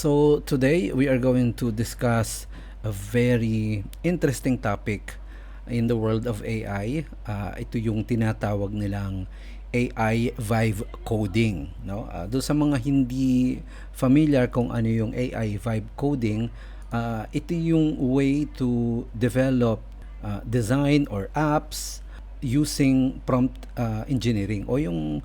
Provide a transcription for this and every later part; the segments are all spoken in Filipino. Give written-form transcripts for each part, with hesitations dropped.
So today we are going to discuss a very interesting topic in the world of AI. Ito yung tinatawag nilang AI vibe coding, no? Doon sa mga hindi familiar kung ano yung AI vibe coding, ito yung way to develop design or apps using prompt engineering o yung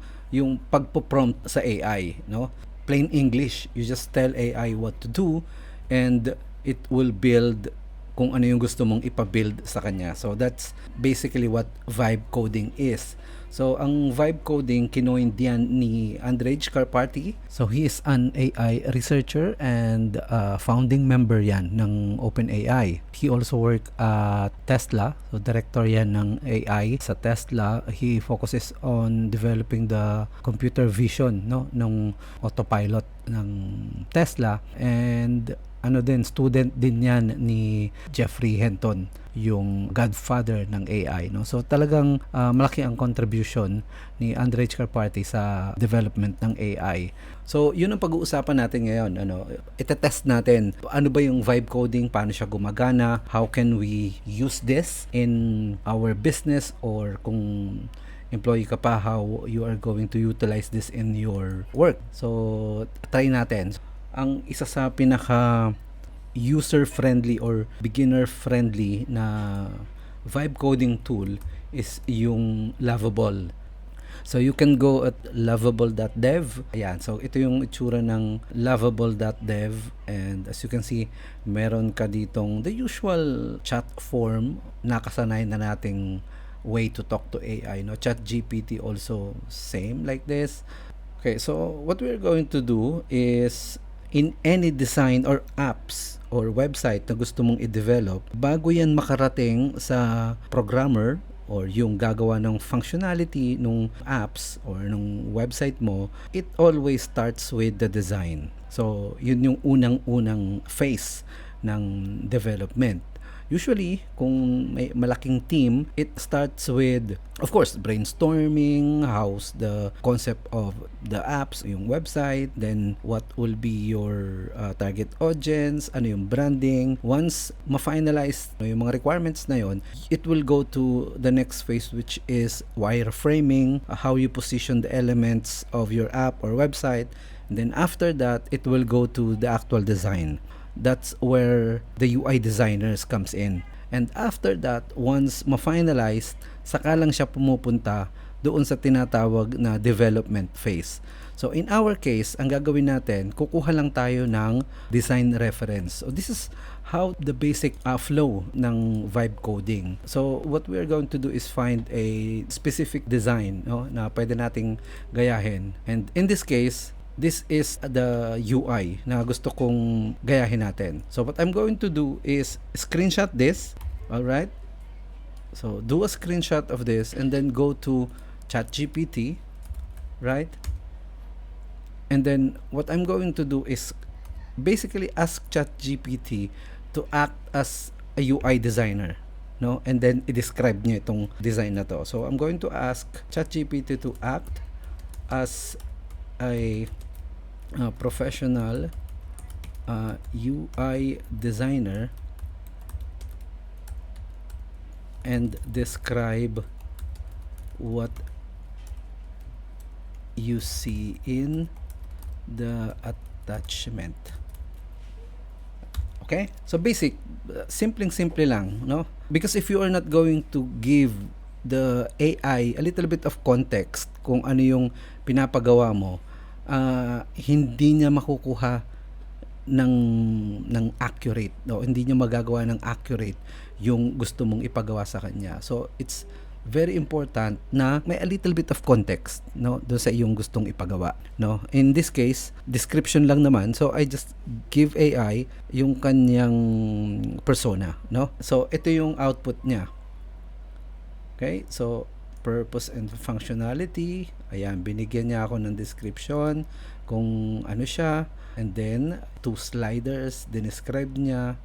pagpo-prompt sa AI, no? Plain English, you just tell AI what to do and it will build kung ano yung gusto mong ipa-build sa kanya. So that's basically what vibe coding is. So ang vibe coding kinoined yan ni Andrej Karpathy. So he is an AI researcher and founding member yan ng OpenAI. He also work at Tesla. So director yan ng AI sa Tesla. He focuses on developing the computer vision, no, ng autopilot ng Tesla, and student din yan ni Jeffrey Hinton, yung godfather ng AI, no? So talagang malaki ang contribution ni Andrej Karpathy sa development ng AI. So yun ang pag-uusapan natin ngayon, itetest natin ano ba yung vibe coding, paano siya gumagana, how can we use this in our business, or kung employee ka pa, how you are going to utilize this in your work. So try natin. Ang isa sa pinaka user-friendly or beginner-friendly na vibe coding tool is yung Lovable. So you can go at lovable.dev. Ayan, so ito yung itsura ng lovable.dev, and as you can see, meron ka ditong the usual chat form, nakasanay na nating way to talk to AI, no? ChatGPT also same like this. Okay, so what we're going to do is, in any design or apps or website na gusto mong i-develop, bago yan makarating sa programmer or yung gagawa ng functionality ng apps or ng website mo, it always starts with the design. So, yun yung unang-unang phase ng development. Usually, kung may malaking team, it starts with, of course, brainstorming, how's the concept of the apps, yung website, then what will be your target audience, ano yung branding. Once ma-finalize yung mga requirements na yon, it will go to the next phase, which is wireframing, how you position the elements of your app or website. And then after that, it will go to the actual design. That's where the UI designers comes in. And after that, once ma-finalize, saka lang siya pumupunta doon sa tinatawag na development phase. So in our case, ang gagawin natin, kukuha lang tayo ng design reference. So this is how the basic flow ng vibe coding. So what we are going to do is find a specific design, no, na pwede nating gayahin. And in this case, this is the UI na gusto kong gayahin natin. So what I'm going to do is screenshot this. Alright? So do a screenshot of this and then go to ChatGPT. Right? And then what I'm going to do is basically ask ChatGPT to act as a UI designer. No? And then i-describe niya itong design na to. So I'm going to ask ChatGPT to act as a professional UI designer and describe what you see in the attachment. Okay? So basic, simple lang, no? Because if you are not going to give the AI a little bit of context kung ano yung pinapagawa mo, hindi niya makukuha ng accurate, no? Hindi niya magagawa ng accurate yung gusto mong ipagawa sa kanya. So it's very important na may a little bit of context, no, doon sa iyong gustong ipagawa, no? In this case, description lang naman. So I just give AI yung kanyang persona, no? So ito yung output niya. Okay? So purpose and functionality. Ayan, binigyan niya ako ng description kung ano siya, and then 2 sliders describe niya,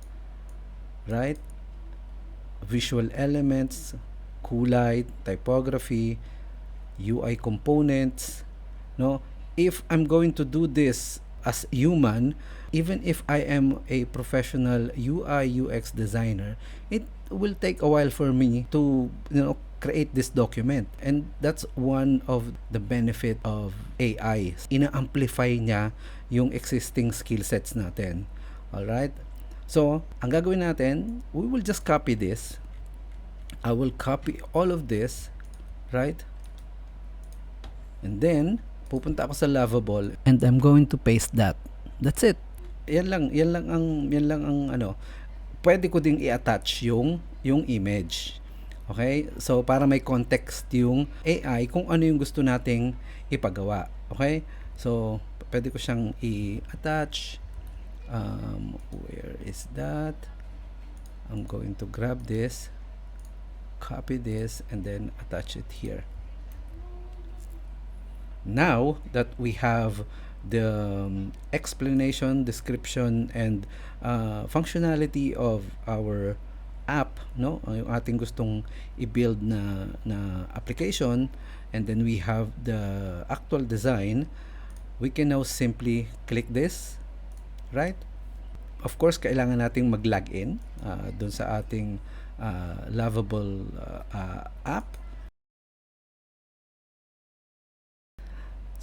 right? Visual elements, kulay, typography, UI components, no? If I'm going to do this as human, even if I am a professional UI UX designer, it will take a while for me to create this document. And that's one of the benefit of AI. Ina-amplify niya yung existing skill sets natin. Alright? So, ang gagawin natin, we will just copy this. I will copy all of this, right? And then, pupunta ako sa Lovable and I'm going to paste that. That's it. Yan lang ang ano. Pwede ko ding i-attach yung image. Okay? So, para may context yung AI kung ano yung gusto nating ipagawa. Okay? So, pwede ko siyang i-attach. Where is that? I'm going to grab this, copy this, and then attach it here. Now that we have the explanation, description, and functionality of our app, no, yung ating gustong i-build na application, and then we have the actual design, we can now simply click this, right? Of course, kailangan nating mag-login dun sa ating Lovable app.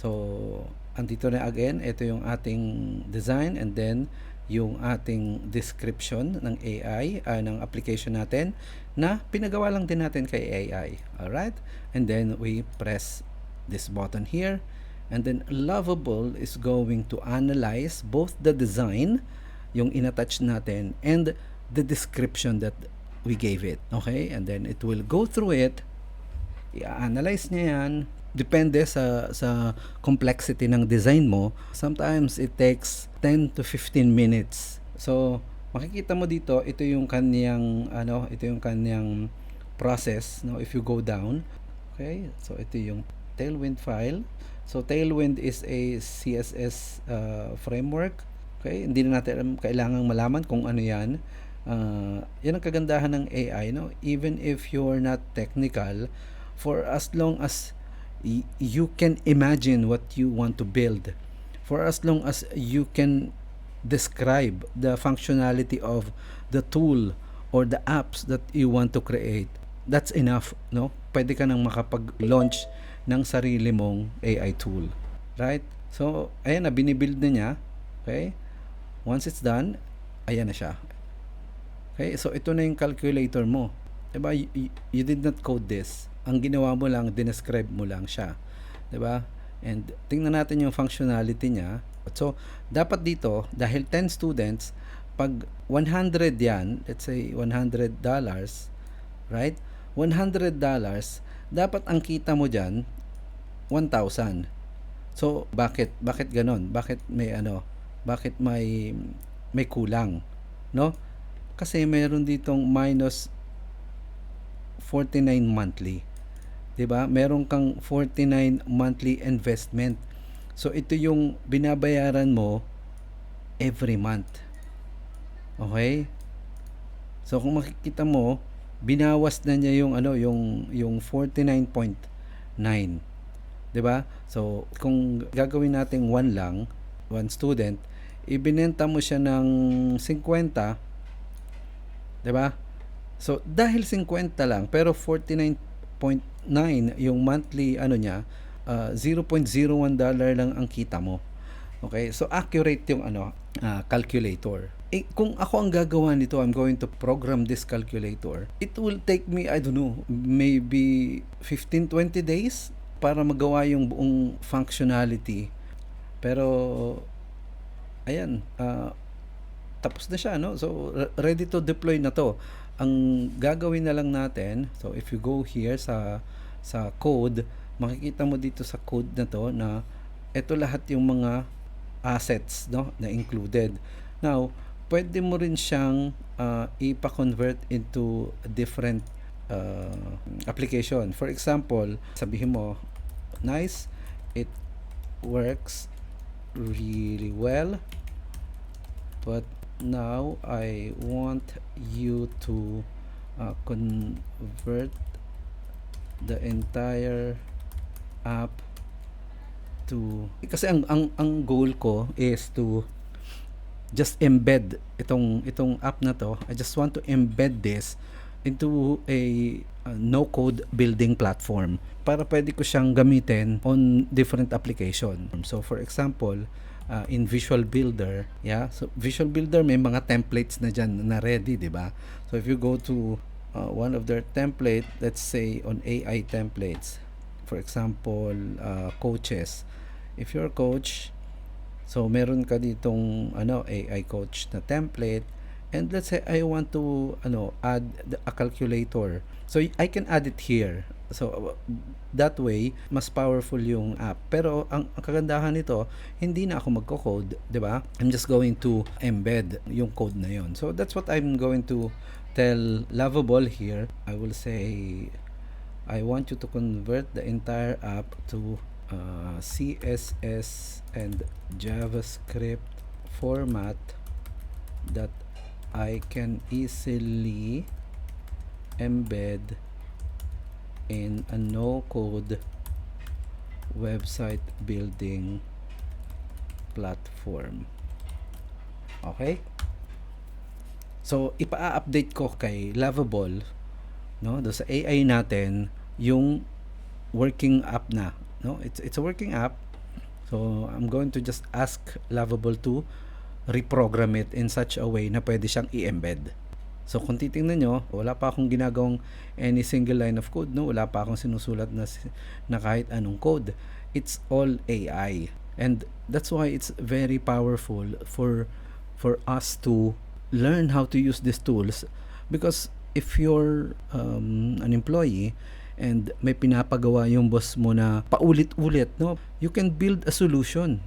So, andito na again, ito yung ating design and then yung ating description ng AI, ng application natin na pinagawa lang din natin kay AI. Alright? And then we press this button here and then Lovable is going to analyze both the design, yung inattach natin, and the description that we gave it. Okay? And then it will go through it, i-analyze niya yan. Depende sa complexity ng design mo. Sometimes it takes 10 to 15 minutes. So, makikita mo dito, ito yung kaniyang process, no, if you go down. Okay? So, ito yung Tailwind file. So, Tailwind is a CSS framework. Okay? Hindi na natin kailangang malaman kung ano 'yan. Yan ang kagandahan ng AI, no? Even if you're not technical, for as long as you can imagine what you want to build, for as long as you can describe the functionality of the tool or the apps that you want to create, that's enough, no? Pwede ka nang makapag-launch ng sarili mong AI tool, right? So, ayan na, binibuild na niya. Okay? Once it's done, ayan na siya. Okay? So, ito na yung calculator mo. Diba? You did not code this. Ang ginawa mo lang, dinescribe mo lang siya. 'Di ba? And tingnan natin yung functionality niya. So, dapat dito, dahil 10 students, pag 100 yan, let's say $100, right? $100, dapat ang kita mo diyan 1,000. So, bakit ganon? Bakit may kulang, no? Kasi mayroon ditong minus 49 monthly. 'Di ba? Meron kang 49 monthly investment. So ito yung binabayaran mo every month. Okay? So kung makikita mo, binawas na niya yung yung 49.9. 'Di ba? So kung gagawin nating 1 lang, 1 student, ibinenta mo siya ng 50, 'di ba? So dahil 50 lang pero 49.9 yung monthly niya, $0.01 lang ang kita mo. Okay? So accurate yung calculator. Kung ako ang gagawa nito, I'm going to program this calculator. It will take me, I don't know, maybe 15-20 days para magawa yung buong functionality. Pero ayan, tapos na siya, no? So ready to deploy na to. Ang gagawin na lang natin, so if you go here sa code, makikita mo dito sa code na to na ito lahat yung mga assets, no, na included. Now, pwede mo rin siyang ipa-convert into different application. For example, sabihin mo, nice, it works really well, but now I want you to convert the entire app to, kasi ang goal ko is to just embed itong app na to. I just want to embed this into a no code building platform para pwede ko siyang gamitin on different application. So for example, in Visual Builder, yeah, so Visual Builder may mga templates na dyan na ready, di ba? So if you go to one of their template, let's say on AI templates, for example, coaches. If you're a coach, so meron ka ditong AI coach na template, and let's say I want to add a calculator. So I can add it here. So that way mas powerful yung app. Pero ang kagandahan nito, hindi na ako magko-code, 'di ba? I'm just going to embed yung code na yon. So that's what I'm going to tell Lovable here. I will say I want you to convert the entire app to CSS and JavaScript format that I can easily embed in a no-code website building platform. Okay? So, ipa-update ko kay Lovable, no, do sa AI natin yung working app na, no? It's a working app. So, I'm going to just ask Lovable to reprogram it in such a way na pwede siyang i-embed. So, kung titingnan nyo, wala pa akong ginagawang any single line of code, no? Wala pa akong sinusulat na kahit anong code. It's all AI. And that's why it's very powerful for us to learn how to use these tools, because if you're an employee and may pinapagawa yung boss mo na paulit-ulit, no, you can build a solution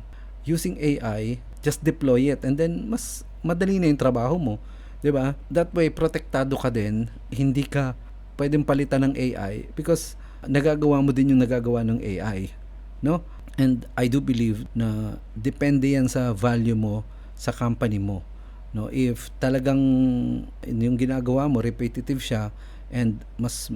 using AI, just deploy it, and then mas madali na yung trabaho mo, 'di ba? That way protektado ka din, hindi ka pwedeng palitan ng AI because nagagawa mo din yung nagagawa ng AI, no? And I do believe na depende yan sa value mo sa company mo, no? If talagang yung ginagawa mo repetitive siya and mas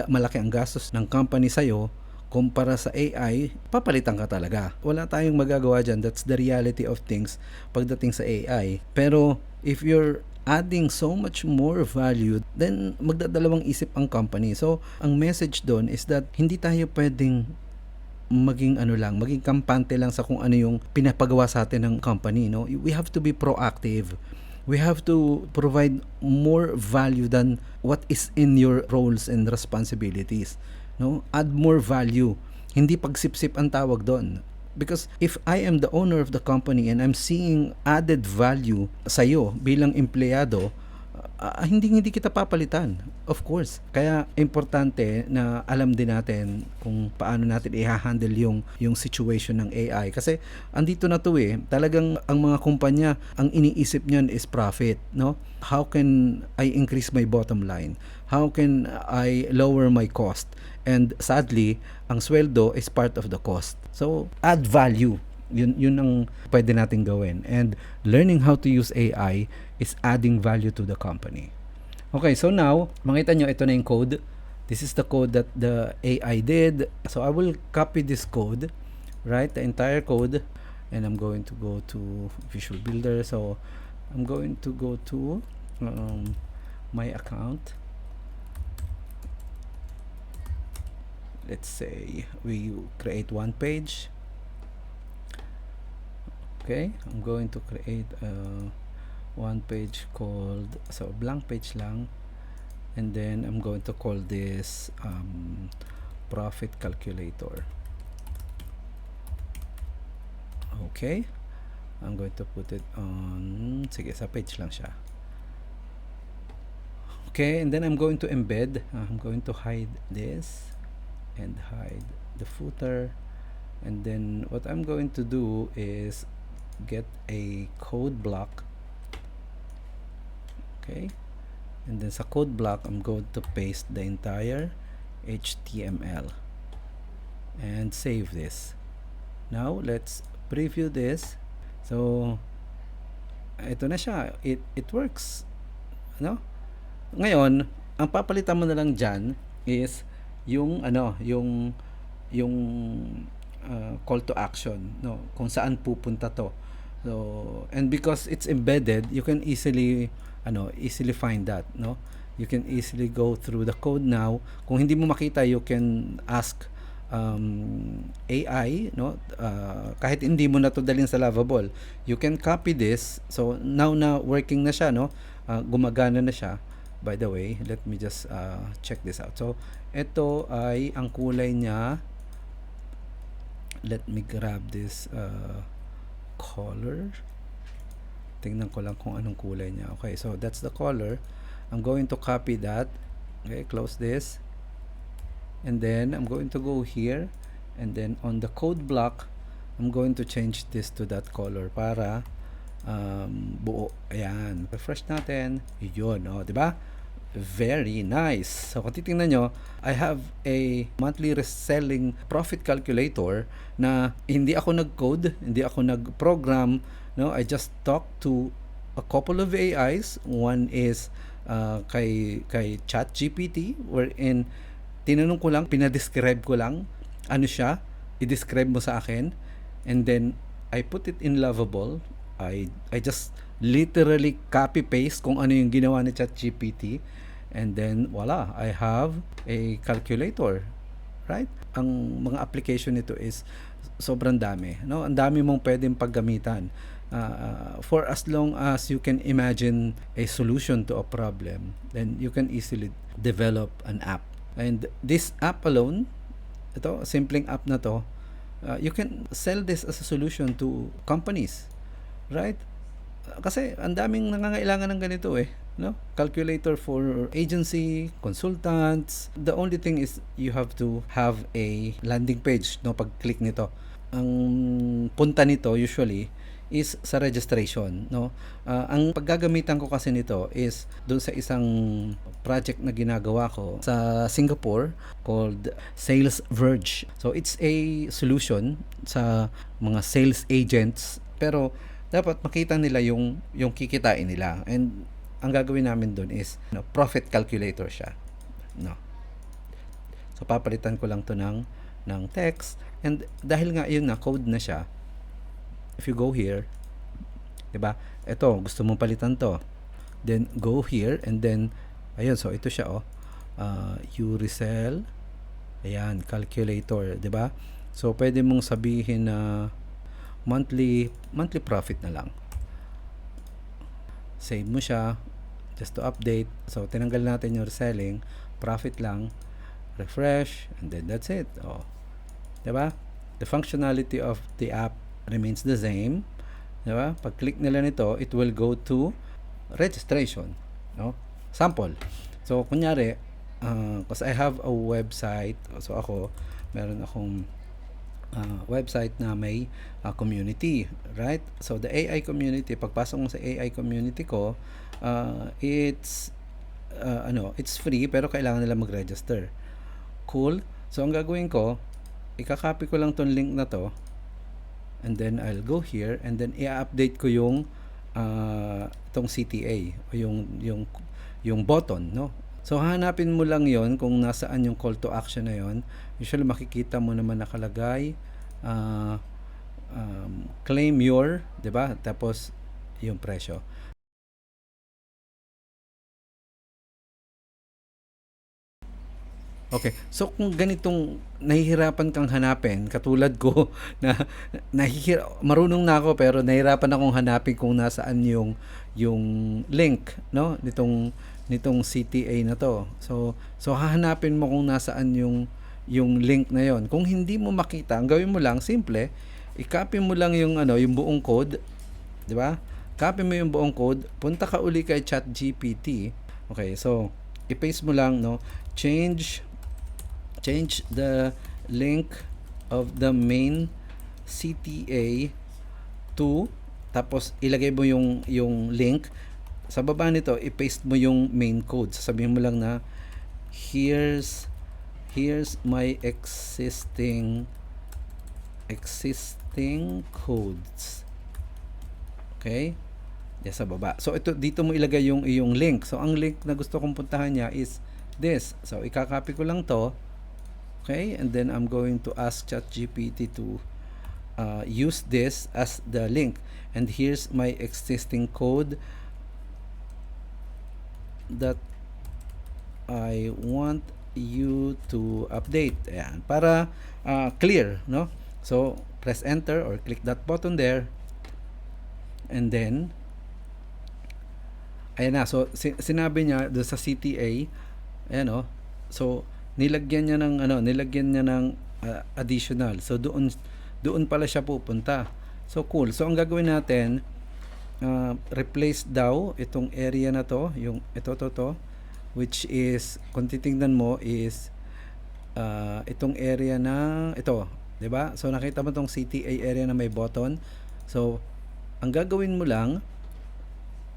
malaki ang gastos ng company sa'yo kumpara sa AI, papalitan ka talaga. Wala tayong magagawa dyan. That's the reality of things pagdating sa AI. Pero if you're adding so much more value, then magdadalawang isip ang company. So, ang message doon is that hindi tayo pwedeng maging maging kampante lang sa kung ano yung pinapagawa sa atin ng company, no? We have to be proactive. We have to provide more value than what is in your roles and responsibilities, no? Add more value. Hindi pagsipsip ang tawag doon. Because if I am the owner of the company and I'm seeing added value sa iyo bilang empleyado, hindi kita papalitan, of course. Kaya importante na alam din natin kung paano natin i-handle yung situation ng AI, kasi andito na to talagang ang mga kumpanya, ang iniisip niyan is profit, no? How can I increase my bottom line? How can I lower my cost? And sadly, ang sweldo is part of the cost. So add value, yun ang pwede nating gawin. And learning how to use AI is adding value to the company. Okay, so now makita nyo, ito na yung code. This is the code that the AI did. So I will copy this code, right, the entire code, and I'm going to go to Visual Builder. So I'm going to go to my account. Let's say we create one page. Okay, I'm going to create one page called, so blank page lang, and then I'm going to call this profit calculator. Okay, I'm going to put it on, sige, sa page lang siya. Okay, and then I'm going to embed. I'm going to hide this and hide the footer, and then what I'm going to do is get a code block. Okay, and then sa code block I'm going to paste the entire HTML and save this. Now let's preview this. So ito na siya, it works, no? Ngayon ang papalitan mo na lang dyan is yung call to action, no, kung saan pupunta to. So, and because it's embedded, you can easily find that, no? You can easily go through the code now. Kung hindi mo makita, you can ask AI, no? Kahit hindi mo na to dalhin sa Lovable, you can copy this. So, now na working na siya, no? Gumagana na siya. By the way, let me just check this out. So, ito ay ang kulay niya. Let me grab this color. Tingnan ko lang kung anong kulay niya. Okay, so that's the color. I'm going to copy that. Okay, close this. And then I'm going to go here. And then on the code block, I'm going to change this to that color para buo. Ayan. Refresh natin. Yun, oh, di ba? Very nice. So kung titingnan nyo, I have a monthly reselling profit calculator na hindi ako nag-code, hindi ako nag-program. No, I just talked to a couple of AIs. One is kay ChatGPT, wherein tinanong ko lang, pinadescribe ko lang ano siya, i-describe mo sa akin, and then I put it in Lovable. I just literally copy paste kung ano yung ginawa ni ChatGPT, and then voila, I have a calculator, right? Ang mga application nito is sobrang dami, no? Ang dami mong pwedeng paggamitan. For as long as you can imagine a solution to a problem, then you can easily develop an app. And this app alone, ito, simpleng app na to, you can sell this as a solution to companies, right? Kasi ang daming nangangailangan ng ganito no? Calculator for agency, consultants. The only thing is you have to have a landing page, no? Pag-click nito. Ang punta nito usually is sa registration, no? Ang paggagamitan ko kasi nito is doon sa isang project na ginagawa ko sa Singapore called Sales Verge. So it's a solution sa mga sales agents, pero dapat makita nila yung kikitain nila. And ang gagawin namin doon is profit calculator siya, no? So papalitan ko lang to ng text, and dahil nga yun na code na siya, if you go here, diba? Ito, gusto mong palitan to. Then, go here, and then, ayun, so ito siya, you resell, ayan, calculator, diba? So, pwede mong sabihin na monthly profit na lang. Save mo siya, just to update. So, tinanggal natin yung reselling, profit lang, refresh, and then that's it. Diba? The functionality of the app remains the same, diba? Pag click nila nito, it will go to registration, no? Sample. So kunyari, because I have a website, so meron akong website na may community, right? So the AI community, pagpasok mo sa AI community ko, it's free, pero kailangan nila mag-register. Cool. So ang gagawin ko, ikakopy ko lang tong link na to, and then I'll go here, and then i-update ko yung itong CTA o yung button, no? So hanapin mo lang yon kung nasaan yung call to action na yon. Usually makikita mo naman nakalagay claim your, 'di ba? Tapos yung presyo. Okay. So kung ganitong nahihirapan kang hanapin, katulad ko na marunong na ako pero nahihirapan akong hanapin kung nasaan yung link, no, nitong CTA na to. So hahanapin mo kung nasaan yung link na yon. Kung hindi mo makita, ang gawin mo lang simple, i-copy mo lang yung buong code, 'di ba? Copy mo yung buong code, punta ka uli kay ChatGPT. Okay, so i-paste mo lang, no, change the link of the main CTA to, tapos ilagay mo yung link sa baba nito, i-paste mo yung main code. Sasabihin mo lang na here's my existing codes. Okay? Yes, sa baba. So ito, dito mo ilagay yung link. So ang link na gusto kong puntahan niya is this. So ikakopy ko lang to. Okay, and then I'm going to ask ChatGPT to use this as the link. And here's my existing code that I want you to update. Ayan, para clear, no? So, press enter or click that button there. And then, ayan na. So, sinabi niya doon sa CTA, ayan o. So, nilagyan niya ng additional. So, doon pala siya pupunta. So, cool. So, ang gagawin natin, replace daw itong area na to, yung ito, which is, kung titingnan mo is, itong area na, ito, 'di ba? So, nakita mo tong CTA area na may button. So, ang gagawin mo lang,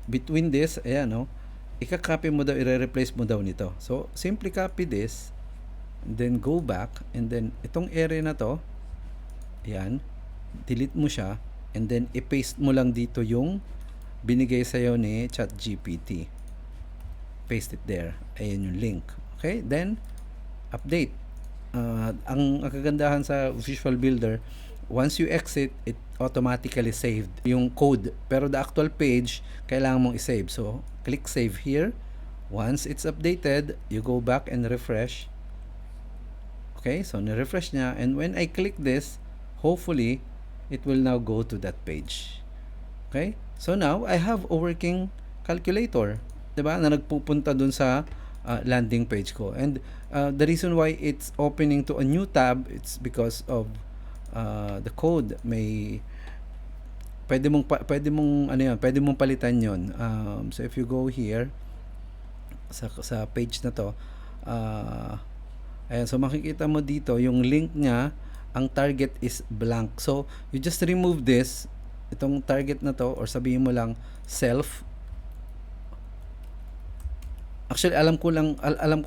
between this, ayan, no? Ika-copy mo daw, i-replace mo daw nito. So, simply copy this, and then go back, and then, itong area na to, ayan, delete mo siya, and then, i-paste mo lang dito yung binigay sa'yo ni ChatGPT. Paste it there. Ayan yung link. Okay? Then, update. Ang kagandahan sa Visual Builder, once you exit, it automatically saved yung code. Pero the actual page, kailangan mong i-save. So, click save here. Once it's updated, you go back and refresh. Okay? So, na-refresh niya. And when I click this, hopefully, it will now go to that page. Okay? So, now, I have a working calculator. Diba? Na nagpupunta dun sa landing page ko. And the reason why it's opening to a new tab, it's because of the code. Pwede mong palitan yon. So if you go here sa page na to, ayan, so makikita mo dito yung link niya, ang target is blank. So you just remove this, itong target na to, or sabihin mo lang self. Actually, alam ko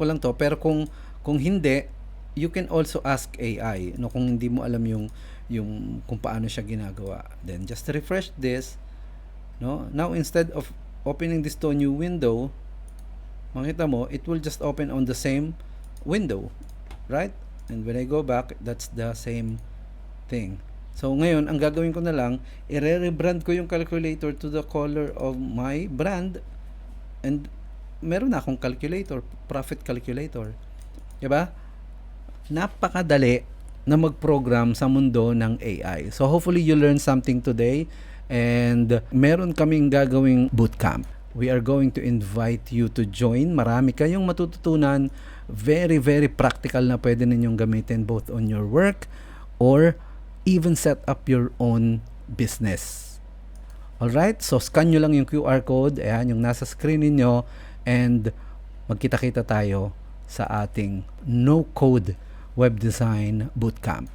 lang to, pero kung hindi, you can also ask AI, no, kung hindi mo alam yung kung paano siya ginagawa. Then just refresh this, no. Now instead of opening this to a new window, makita mo, it will just open on the same window, right? And when I go back, that's the same thing. So ngayon, ang gagawin ko na lang, i-rebrand ko yung calculator to the color of my brand, and meron na akong calculator, profit calculator. Diba? Napakadali na mag-program sa mundo ng AI. So hopefully you learn something today, and meron kaming gagawing bootcamp. We are going to invite you to join. Marami kayong matututunan, very, very practical na pwede ninyong gamitin both on your work or even set up your own business. Alright? So scan nyo lang yung QR code, ayan, yung nasa screen ninyo, and magkita-kita tayo sa ating no-code web design bootcamp.